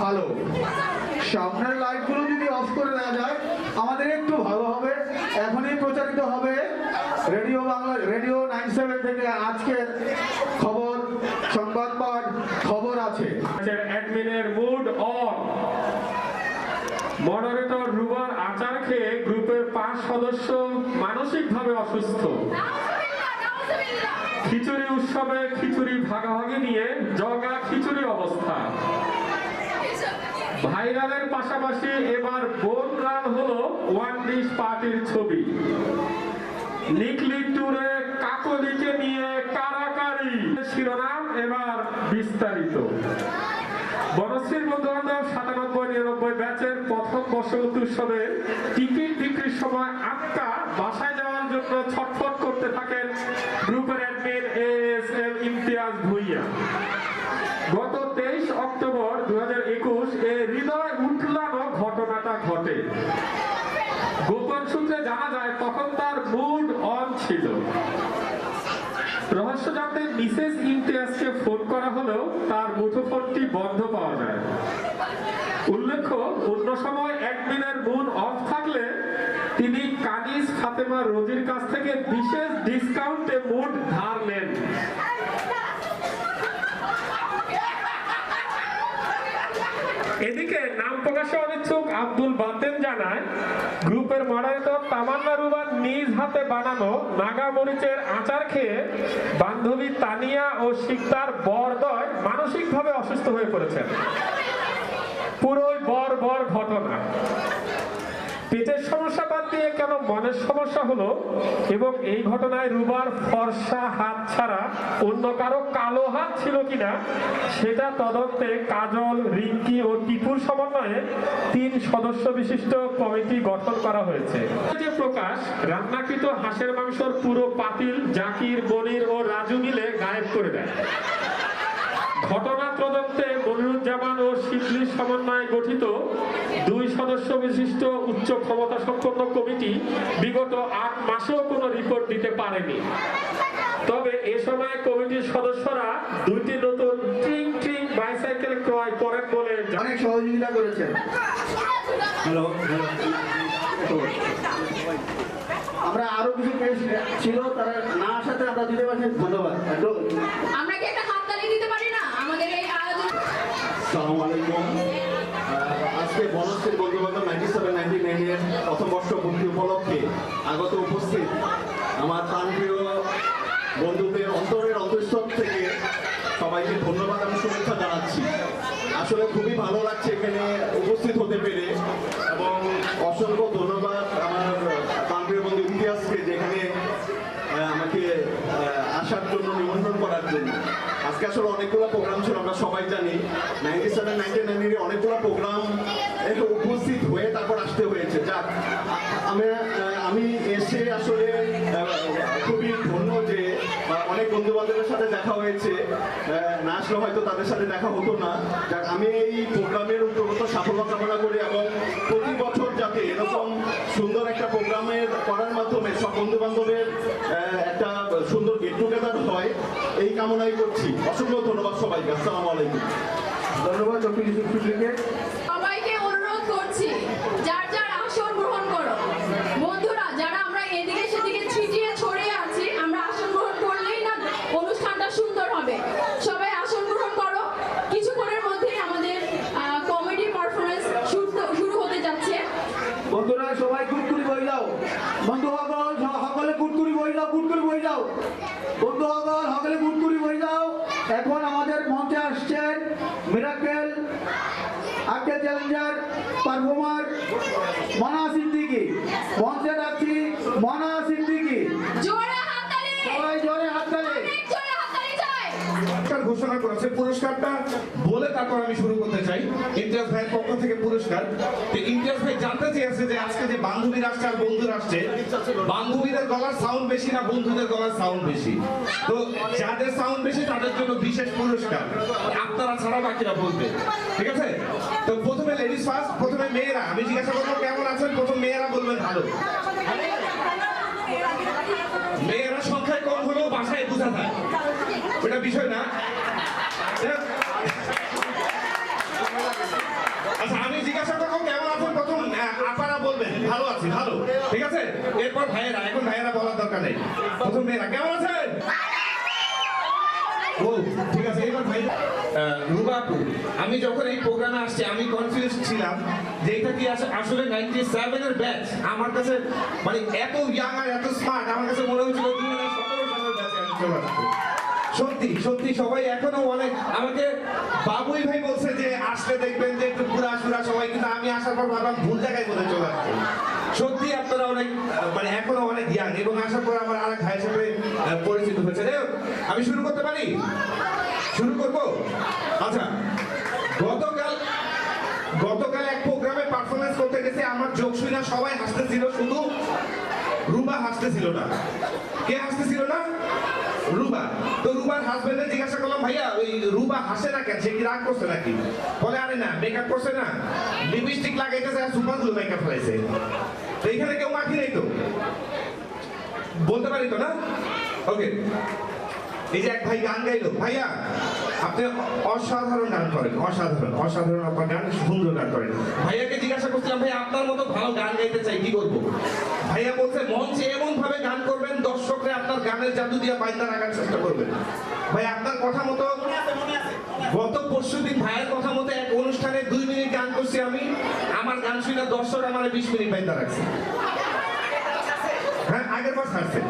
ভালো। সামনের লাইটগুলো যদি অফ করে না যায় আমাদের একটু ভালো হবে। এখনই প্রচারিত হবে রেডিও বাংলা, রেডিও 97 থেকে আজকের খবর, সংবাদ পাঠ, খবর আছে। অ্যাডমিনের মুড অন। মডারেটর রুবার আচার খেয়ে গ্রুপের 5 সদস্য মানসিকভাবে অসুস্থ। খিচুড়ি উৎসবে খিচুড়ি ভাগাভাগি নিয়ে জগা খিচুড়ি অবস্থা। ভাইরালের পাশাপাশি এবার বোন রান হলো ওয়ান ডিশ পার্টির ছবি। নিকলি ট্যুরে কাকলিকে নিয়ে কারাকারি শিরোনাম, এবার বিস্তারিত। বনশ্রীর বন্ধু-বান্ধব 97-99 ব্যাচের প্রথম বর্ষপূর্তি উৎসবে টিকিট বিক্রির সময় আটকা বাসায় যাওয়ার জন্য ছটফট করতে থাকেন গ্রুপের অ্যাডমিন ASM ইমতিয়াজ ভুঁইয়া। গত 23 অক্টোবর 2021 এই হৃদয় উঠলানো ঘটনাটা ঘটে। গোপন সূত্রে জানা যায় তখন তার মুড অন ছিল। রহস্য জানতে মিসেস ইমতিয়াজকে ফোন করা হলেও তার মুঠোফোনটি বন্ধ পাওয়া যায়। উল্লেখ্য, অন্য সময় অ্যাডমিনের মুড অফ থাকলে তিনি কানিজ ফাতেমা রোজির কাছ থেকে বিশেষ ডিসকাউন্টে মুড ধার নেন। এদিকে নাম প্রকাশে অনিচ্ছুক আব্দুল বাতেন জানায়, গ্রুপের মডারেটর তামান্না রুবার নিজ হাতে বানানো নাগা মরিচের আচার খেয়ে বান্ধবী তানিয়া ও শিকদার বরদয় মানসিকভাবে অসুস্থ হয়ে পড়েছেন। পুরোই বর ঘটনা। পেটের সমস্যা বাদ দিয়ে কেন মনের সমস্যা হলো এবং এই ঘটনায় রুবার ফর্সা হাত ছাড়া অন্য কারো কালো হাত ছিল কিনা সেটা তদন্তে কাজল, রিঙ্কি ও টিপুর সমন্বয়ে 3 সদস্য বিশিষ্ট কমিটি গঠন করা হয়েছে। যে প্রকাশ, রান্নাকৃত হাঁসের মাংসর পুরো পাতিল জাকির, মনির ও রাজু মিলে গায়েব করে দেয়। ঘটনা তদন্তে মনিরুজ্জামান ও শিবলির সমন্বয়ে গঠিত 2 সদস্য বিশিষ্ট উচ্চ ক্ষমতা সম্পন্ন কমিটি বিগত 8 মাসেও কোনো রিপোর্ট দিতে পারেনি। তবে এ সময় কমিটির সদস্যরা 2টি নতুন ট্রিং বাইসাইকেল ক্রয় করেন বলে অনেক সহযোগিতা করেছেন। আমরা আরো কিছু পেশ ছিল, তারা না আসাতে আমরা দিতে পারছি। ধন্যবাদ। আমরা কি একটা হাততালি দিতে পারি না আমাদের এই আয়োজন? আসসালামু আলাইকুম। আজকে বনশ্রীর বন্ধু-বান্ধব 97-99 এর প্রথম বর্ষপূর্তি উপলক্ষে আগত উপস্থিত আমার প্রাণপ্রিয় বন্ধুদের অন্তরের অন্তঃস্থল থেকে সবাইকে ধন্যবাদ, আমি শুভেচ্ছা জানাচ্ছি। আসলে খুবই ভালো লাগছে এখানে উপস্থিত হতে পেরে, এবং অসংখ্য ধন্যবাদ আমার প্রাণপ্রিয় বন্ধু ইমতিয়াজকে যেখানে আমাকে আসার জন্য নিমন্ত্রণ করার জন্য। আজকে আসলে অনেকগুলো প্রোগ্রাম ছিল, আমরা সবাই জানি 97-99 এর অনেকগুলো প্রোগ্রাম উপস্থিত হয়ে তারপর আসতে হয়েছে। যাক, আমি এসে আসলে খুবই ধন্য যে অনেক বন্ধু বান্ধবের সাথে দেখা হয়েছে, না আসলে হয়তো তাদের সাথে দেখা হতো না। যাক, আমি এই প্রোগ্রামের অন্তর্গত সাফল্য কামনা করি এবং প্রতি বছর যাতে এরকম সুন্দর একটা প্রোগ্রামের করার মাধ্যমে সব বন্ধু বান্ধবের একটা সুন্দর গেট টুগেদার হয়, এই কামনাই করছি। অসংখ্য ধন্যবাদ সবাইকে। আসসালামু আলাইকুম। ধন্যবাদ চক্রীকে। সবাইকে অনুরোধ করছি যার যার আসন গ্রহণ করো। বন্ধুরা, যারা আমরা এদিকে সেদিকে ছিটিয়ে ছড়িয়ে আছি, আমরা আসন গ্রহণ করলেই না অনুষ্ঠানটা সুন্দর হবে। সবাই আসন গ্রহণ করো। কিছুক্ষণের মধ্যেই আমাদের কমেডি পারফরমেন্স শুরু হতে যাচ্ছে। বন্ধুরা সবাই কুটকুরি বই যাও। বন্ধু সকলে কুটকুরি বই যাও, কুটকুরি বই যাও। বন্ধু সকলে কুটকুরি বই যাও। এখন আমাদের মঞ্চে আসছেন মিরাকেল আর্টের চ্যালেঞ্জার পারফর্মার মনা সিদ্দিকী। মঞ্চে ডাকছি মনা সিদ্দিকী। জোরে হাততালি, সবাই জোরে হাততালি। অনেক জোরে হাততালি চাই। ঘোষণা করেছে পুরস্কারটা বলে তারপর আমি শুরু করতে চাই। ইমতিয়াজ ভাইয়ের পক্ষ থেকে পুরস্কার। তো ইমতিয়াজ ভাই জানতে চেয়েছে যে আজকে যে বান্ধবীরা আসছে আর বন্ধুরা আসছে, বান্ধবীদের গলার সাউন্ড বেশি না বন্ধুদের গলার সাউন্ড বেশি? তো যাদের সাউন্ড বেশি তাদের জন্য বিশেষ পুরস্কার, আপনারা ছাড়া বাকিরা বলবে, ঠিক আছে? তো প্রথমে লেডিস ফার্স্ট, প্রথমে মেয়েরা। আমি জিজ্ঞাসা করবো কেমন আছেন, প্রথম মেয়েরা বলবেন ভালো। মেয়েরা সংখ্যায় কম হলেও বাসায় বোঝা যায়, ওটা বিষয় না। ভালো আছি ভালো, ঠিক আছে। এরপর ভাইয়েরা, এখন ভাইয়েরা বলার দরকার নেই। প্রথম মেয়েরা কেমন আছেন? ও ঠিক আছে, এবার ভাই রুবা আপু, আমি যখন এই প্রোগ্রামে আসছি আমি কনফিউজ ছিলাম যে এটা কি আসলে 97 এর ব্যাচ। আমার কাছে মানে এত ইয়াং আর এত স্মার্ট, আমার কাছে মনে হচ্ছিল 2017 সালের ব্যাচে আমি চলে আসছি। সত্যি সত্যি সবাই এখনো অনেক আমাকে বাবুই ভাই বলছে যে আসলে দেখবেন যে একটু পুরা সুরা সবাই, কিন্তু আমি আসার পর ভাবলাম ভুল জায়গায় বলে চলে আসছে। সত্যি আপনারা অনেক মানে এখনো অনেক ইয়াং, এবং আসার পর আমার আরেক ভাইয়ের সাথে পরিচিত হয়েছে। যাই হোক, আমি শুরু করতে পারি? শুরু করব? আচ্ছা, গতকাল এক প্রোগ্রামে পারফরমেন্স করতে গেছে, আমার যোগ শুনে সবাই হাসতেছিল, শুধু রুবা হাসতেছিল না। কে হাসতেছিল না? রুবা। তো রুবার হাজবেন্ডে জিজ্ঞাসা করলাম, ভাইয়া ওই রুবা হাসে না কেন, সে কি রাগ করছে নাকি? বলে আরে না, মেকআপ করছে না, লিপস্টিক লাগাইতেছে আর সুপার গ্লু মেকআপ ফেলাইছে। তো এখানে কেউ মাখি নেই তো, বলতে পারি তো না? ওকে, এই যে এক ভাই গান গাইলো, ভাইয়া আপনি অসাধারণ গান করেন, অসাধারণ অসাধারণ, আপনার গান সুন্দর গান করেন। ভাইয়াকে জিজ্ঞাসা করছিলাম, ভাই আপনার মতো ভালো গান গাইতে চাই, কি করবো? ভাইয়া বলছে মঞ্চে এমন ভাবে গান করবেন দর্শকরা আপনার গানের জাদু দিয়ে বাইন্দা রাখার চেষ্টা করবেন। ভাই আপনার কথা মতো গত পরশুদিন ভাইয়ের কথা মতো এক অনুষ্ঠানে 2 মিনিট গান করছি আমি, আমার গান শুনে দর্শক আমার 20 মিনিট বাইন্দা রাখছে। হ্যাঁ, আগের বার ছাড়ছে।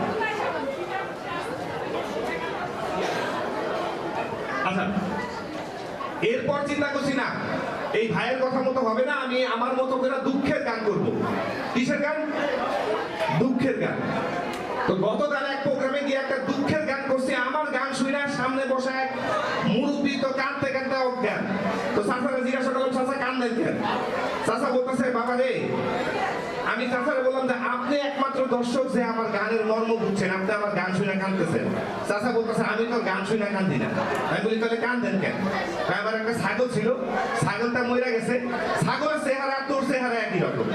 আচ্ছা, এরপর চিন্তা করছি না এই ভাইয়ের কথা মতো হবে না, আমি আমার মতো করে দুঃখের গান করব। কিসের গান? দুঃখের গান। তো গতকাল এক প্রোগ্রামে গিয়ে একটা দুঃখের গান করছি, আমার গান শুনে সামনে বসে এক মুরব্বী তো কাঁদতে কাঁদতে অজ্ঞান। তো চাচাকে জিজ্ঞাসা করলাম, চাচা কান্দেন কেন? চাচা বলতেছে, বাবা রে, আমি চাচারে বললাম যে আপনি একমাত্র দর্শক যে আমার গানের মর্ম বুঝছেন, আপনি আমার গান শুনে কাঁদতেছেন। চাচা বলতেছে, আমি তো গান শুনে কান্দি না। আমি বলি, তাহলে কান্দেন কেন? আমার একটা ছাগল ছিল, ছাগলটা মরে গেছে, ছাগলের চেহারা তোর চেহারা একই রকম।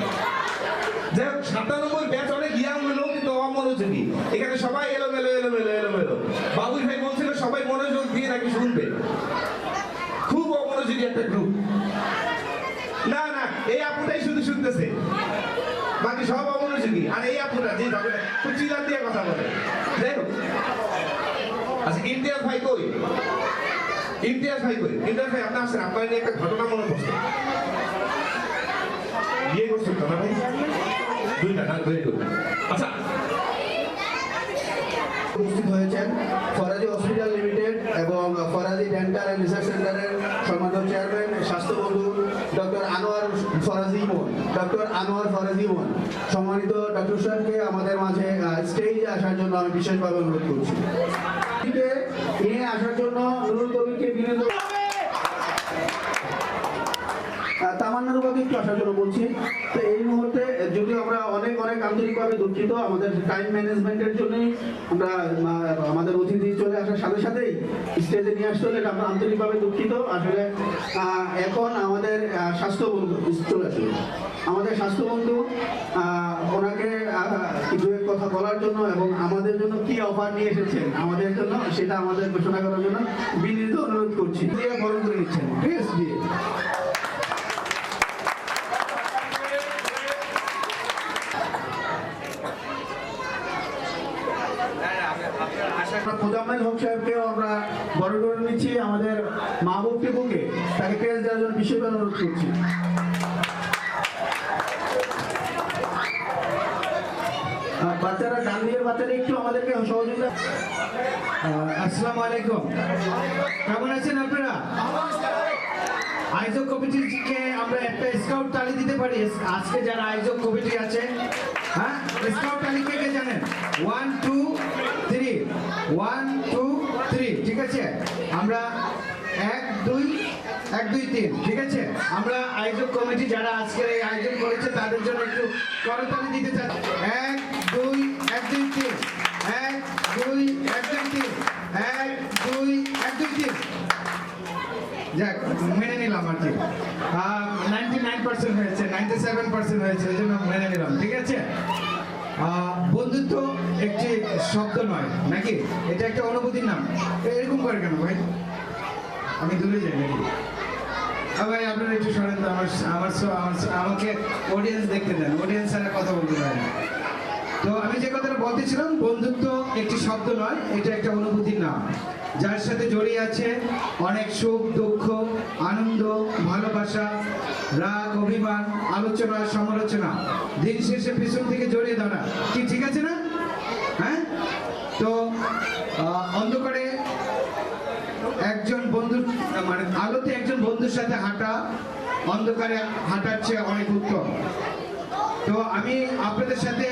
যাই হোক, 97 ব্যাচ অনেক ইয়াং হলো কিন্তু অমনোযোগী, এখানে সবাই এলোমেলো এলোমেলো এলোমেলো। বাবুই ভাই বলছিল সবাই মনোযোগ দিয়ে নাকি শুনবে, খুব অমনোযোগী একটা গ্রুপ। না না, এই আপুটাই শুধু শুনতেছে, বাকি সব অমনোযোগী। আর এই আপুটা যে যাবে খুব চিল্লান দিয়ে কথা বলে। যাই হোক, আচ্ছা ইমতিয়াজ ভাই কই? ইমতিয়াজ ভাই কই? ইমতিয়াজ ভাই আপনি আসেন, আপনার নিয়ে একটা ঘটনা মনে পড়ছে। বিয়ে করছেন তো না ভাই? 2টা না, ভেরি গুড। আচ্ছা, উপস্থিত হয়েছেন ফরাজি হসপিটাল লিমিটেড এবং ফরাজি ডেন্টাল অ্যান্ড রিসার্চ সেন্টারের সম্মানিত চেয়ারম্যান স্বাস্থ্যবন্ধু ডক্টর আনোয়ার ফরাজি ইমন, ডক্টর আনোয়ার ফরাজি ইমন। সম্মানিত ডক্টর সাহেবকে আমাদের মাঝে স্টেজে আসার জন্য আমি বিশেষভাবে অনুরোধ করছি। নিয়ে আসার জন্য নুরুল কবিরকে বিনীত, তামান্না রুবাকে একটু আসার জন্য বলছি। তো এই মুহূর্তে যদিও আমরা অনেক আন্তরিকভাবে দুঃখিত, আমাদের টাইম ম্যানেজমেন্টের জন্যই আমরা আমাদের অতিথি চলে আসার সাথে সাথেই স্টেজে নিয়ে আসতে হলে আমরা আন্তরিকভাবে দুঃখিত। আসলে এখন আমাদের স্বাস্থ্যবন্ধু চলে আসবে, আমাদের স্বাস্থ্যবন্ধু ওনাকে কিছু কথা বলার জন্য এবং আমাদের জন্য কি অফার নিয়ে এসেছেন আমাদের জন্য সেটা আমাদের ঘোষণা করার জন্য বিনীত অনুরোধ করছি। দিয়ে বরণ করে নিচ্ছেন ড্রেস দিয়ে। মোজাম্মেল হক সাহেবকেও আমরা বরণ করে নিচ্ছি, আমাদের মাহবুব টিপুকে তাকে ক্রেজ দেওয়ার জন্য বিশেষভাবে অনুরোধ করছি। বাচ্চারা ডান দিকের বাচ্চারা একটু আমাদেরকে সহযোগিতা। আসসালামু আলাইকুম, কেমন আছেন আপনারা? আয়োজক কমিটিকে আমরা একটা স্কাউট তালি দিতে পারি। আজকে যারা আয়োজক কমিটি আছে, হ্যাঁ, স্কাউট তালি কে কে জানেন? 1 2 3, 1 2 3, ঠিক আছে? আমরা 1 2 1 2 3, ঠিক আছে? আমরা আয়োজক কমিটি যারা আজকে এই আয়োজন করেছে তাদের জন্য একটু করতালি দিতে চাই। 1 2 1 2 3, 1 2 1 2 3, 1 2 1 2 3। যাক, মেনে নিলাম আর কি। 99% হয়েছে, 97% হয়েছে, এই জন্য মেনে নিলাম, ঠিক আছে? বন্ধুত্ব একটি শব্দ নয় নাকি, এটা একটা অনুভূতির নাম। এরকম করে কেন ভাই? আমি দূরে যাই নাকি? ভাই আপনারা একটু সরেন তো, আমাকে অডিয়েন্স দেখতে দেন, অডিয়েন্স ছাড়া কথা বলতে পারে না। তো আমি যে কথাটা বলতেছিলাম, বন্ধুত্ব একটি শব্দ নয়, এটা একটা অনুভূতির নাম, যার সাথে জড়িয়ে আছে অনেক সুখ দুঃখ, আনন্দ, ভালোবাসা, রাগ, অভিমান, আলোচনা, সমালোচনা, দিন শেষে পিছন থেকে জড়িয়ে ধরা। কি ঠিক আছে না? হ্যাঁ। তো অন্ধকারে একজন বন্ধু, মানে আলোতে একজন বন্ধুর সাথে হাঁটা অন্ধকারে হাঁটার চেয়ে অনেক উত্তম। তো আমি আপনাদের সাথে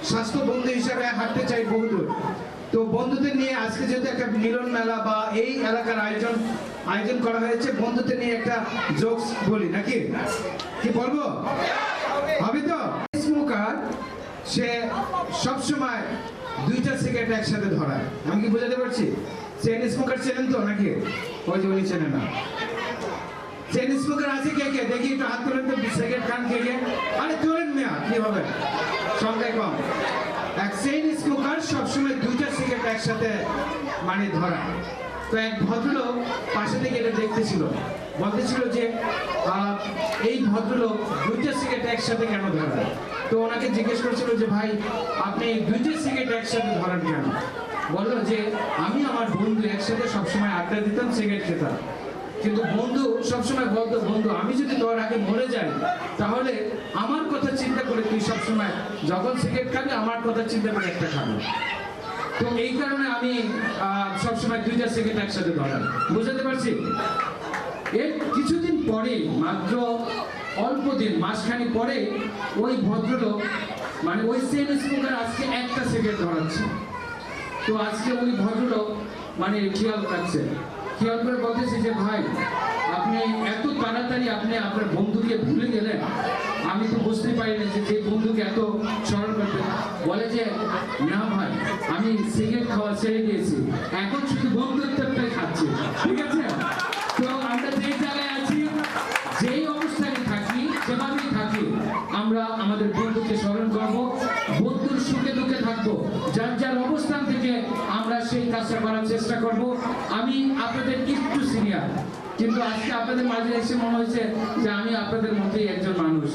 স্বাস্থ্য বন্ধু হিসাবে হাঁটতে চাই বহুদূর। তো বন্ধুদের নিয়ে আজকে যেহেতু একটা মিলন মেলা বা এই এলাকার আয়োজন করা হয়েছে, বন্ধুদের নিয়ে একটা জোকস বলি নাকি? কি বলবো? হবে তো? স্মোকার সে সবসময় দুইটা সিগারেট একসাথে ধরায়। আমি কি বোঝাতে পারছি? চেন স্মোকার চেনেন তো নাকি? ওই যে উনি চেনে না। চেন স্মোকার আছে কে কে? দেখি একটু হাত তুলেন তো, সিগারেট খান কে কে? আরে তোলেন মেয়া, কি হবে, সংখ্যায় কম। এক চেন স্মোকার সবসময় দুইটা সিগারেট একসাথে মানে ধরা। তো এক ভদ্রলোক পাশে থেকে এটা দেখতেছিল, বলতেছিল যে এই ভদ্রলোক দুইটা সিগারেট একসাথে কেন ধরা? তো ওনাকে জিজ্ঞেস করছিল যে ভাই আপনি দুইটা সিগারেট একসাথে ধরেন কেন? বললো যে আমি আমার বন্ধু একসাথে সবসময় আড্ডা দিতাম, সিগারেট খেতাম, কিন্তু বন্ধু সবসময় বলতো বন্ধু আমি যদি তোর আগে মরে যাই তাহলে আমার কথা চিন্তা করে তুই সবসময় যখন সিগারেট খাবি আমার কথা চিন্তা করে একটা খাবি। তো এই কারণে আমি সবসময় দুইটা সিগারেট একসাথে ধরাই। বুঝাতে পারছি? এর কিছুদিন পরে, মাত্র অল্প দিন, মাসখানি পরে, ওই ভদ্রলোক মানে ওই চেন স্মোকার আজকে একটা সিগারেট ধরাচ্ছে। তো আজকে ওই ভদ্রলোক মানে খেয়াল রাখছে, খেয়াল করে বলতেছে যে ভাই আপনি এত তাড়াতাড়ি আপনি আপনার বন্ধুকে ভুলে গেলেন, আমি তো বুঝতে পারিনি যে বন্ধুকে এত স্মরণ করতে। বলে যে না ভাই আমি সিগারেট খাওয়া ছেড়ে দিয়েছি, এখন শুধু বন্ধুত্বটাই খাচ্ছি। ঠিক আছে? তো আমরা যে জায়গায় আছি, যেই অবস্থানে থাকি, যেভাবেই থাকি, আমরা আমাদের বন্ধুকে স্মরণ করবো, বন্ধুর সুখে দুঃখে থাকবো, যার যার অবস্থান থেকে আমরা সেই কাজটা করার চেষ্টা করব। আমি আপনাদের একটু সিনিয়র, কিন্তু আজকে আপনাদের মাঝে এসে মনে হয়েছে যে আমি আপনাদের মধ্যেই একজন মানুষ।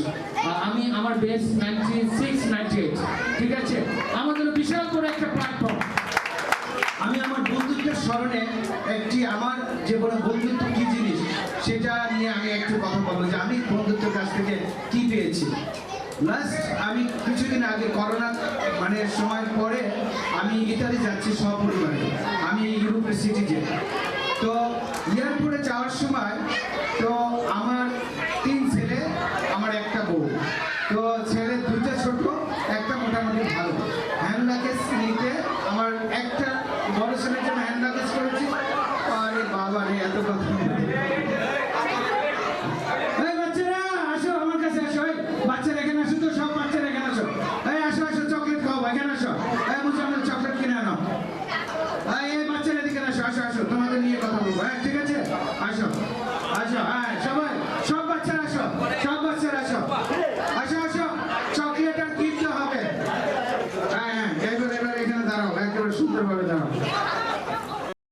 আমি আমার বেস 96-98, ঠিক আছে? আমাদের বিশাল করে একটা প্ল্যাটফর্ম। আমি আমার বন্ধুত্বের স্মরণে একটি আমার জীবনে বন্ধুত্ব কি জিনিস সেটা নিয়ে আমি একটু কথা বলবো, যে আমি বন্ধুত্বের কাছ থেকে কি পেয়েছি। লাস্ট আমি কিছুদিন আগে করোনা মানে সময় পরে আমি ইতালি যাচ্ছি সপরিবারে, আমি ইউরোপের সিটিজেন। তো এয়ারপোর্টে যাওয়ার সময় তো আমার